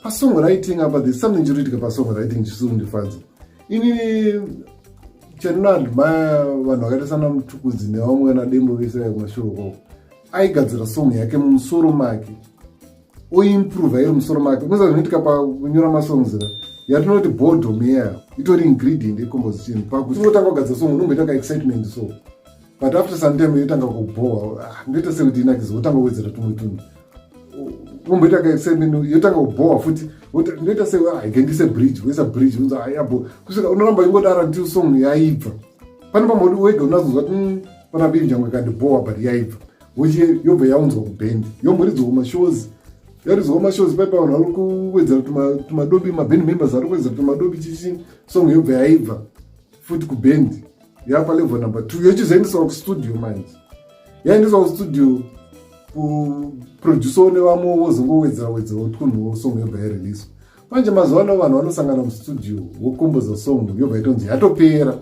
pasongwriting apa there's something chinoitika pasongwriting chisingundifadza. Inini chandinadhimaya vanhu vakaita sana Mutukudzi nevamwe nadembo vese kumashoko aigadzira song yake mumusoro make oimprove iri musoro make. Kunza zvinoitika pakunyora masongs yatinoti boredom iya itori ingredient yecomposition. Pakuti unotanga kugadzira song unomboita excitement so but after some time yotanga kubhoa ndoita sekuti inakizotanga kuwedzera tumwe tunhu umboita excitement yotanga kubhoa futi ndoita seikendise bridge wesa bridge unza ayabo kusvika unoramba ingodara ndi song yaibva pane pamodi wega unazozwa pana biri njangwe kandibhoa but yaibva uche yobva yaunzwa kubhendi yomboridzwa kumashows yaridzwa kumashows paipa vanhu vari kuwedzera tumadobi maband members ari kuwedzera tumadobi chichi song yobva yaibva futi kubhendi yapa level number 2 yochizoendeswa kustudio manje yaendeswa kustudio kuproducer nevamwe wozongowedzera utkunhu song yobva yareleaswa. Manje mazuva ano vanhu vanosangana mustudio wokomboza song yobva itonzi yatopera.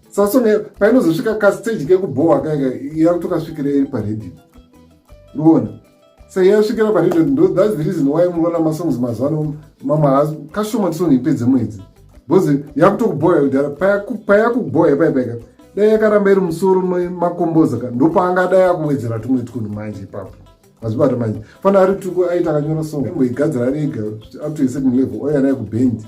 Saka song painozosvika kastage kekubhoa kaika yakutokasvikira iri paredio unoona. Saka yasvikira paredio that's the reason why munoona masongs mazuva ano mamwe kashoma song ipedze mwedzi because yakutokubhoya kudhara payakubhoya paipaika dai yakaramba iri musoro makomboza ndopaangadai akuwedzera tumwe tunhu manje ipapo mazvibata manje fana ari tuku aita akanyora song emboigadzira ari ega up to a certain level oya naye kubhendi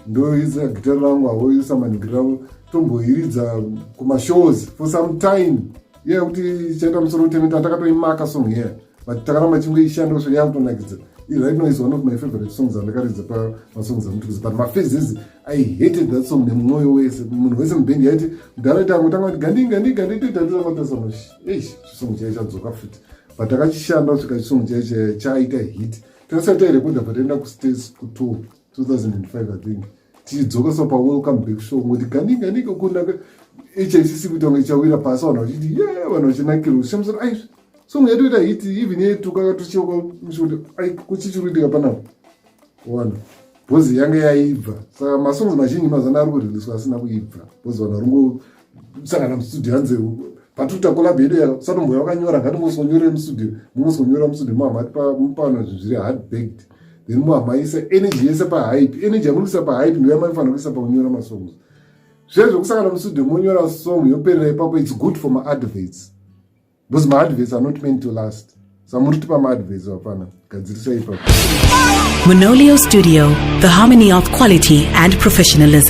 ndoisa gitari rangu avoisa manhingiri ravo tomboiridza kumashows for some time kuti chaita musoro utemeta takatoimaka song here but takaramba chingoishanda kusvika yakutonakidza. Right now is one of my favorite songs andakaridza pamasongs aMutukudzi but maphases I hated that song nemwoyo wese munhu wese mubhendi yaiti kudhara tangu tanga kuti gandi toitatiramatesano chisong chai chadzoka futi but takachishanda kusvika chisong chai chaita hit. Takasati tairekodha but taenda kustage kutour 2005 I think tichidzoka so pawelcome back show ngoti gandi kukunda HICC kuti wange ichawira pasi vanhu vachiti vanhu vachinakirwa kushamusira song yatoita hit even yetu kakatochiuka mushuti kuchichiritika panapo wana bhozi yange yaibva. Saka masongs mazhinji mazana ari kuriliswa asina kuibva bhozi vanhu varungosangana mustudio hanze patuta kolabhedu yasatomboya wakanyora ngatimosonyore mustudio mumosonyora mustudio muhamati pano zviri hard baked then muhamaisa energy yese pahype. Energy yamunoisa pahype ndiyo yamaifanira kuisa pakunyora masongs. Zvezvo kusangana mustudio monyora song yoperera ipapo it's good for my adverts because my adverts are not meant to last. So I'm going to my adverts. Monolio Studio, the harmony of quality and professionalism.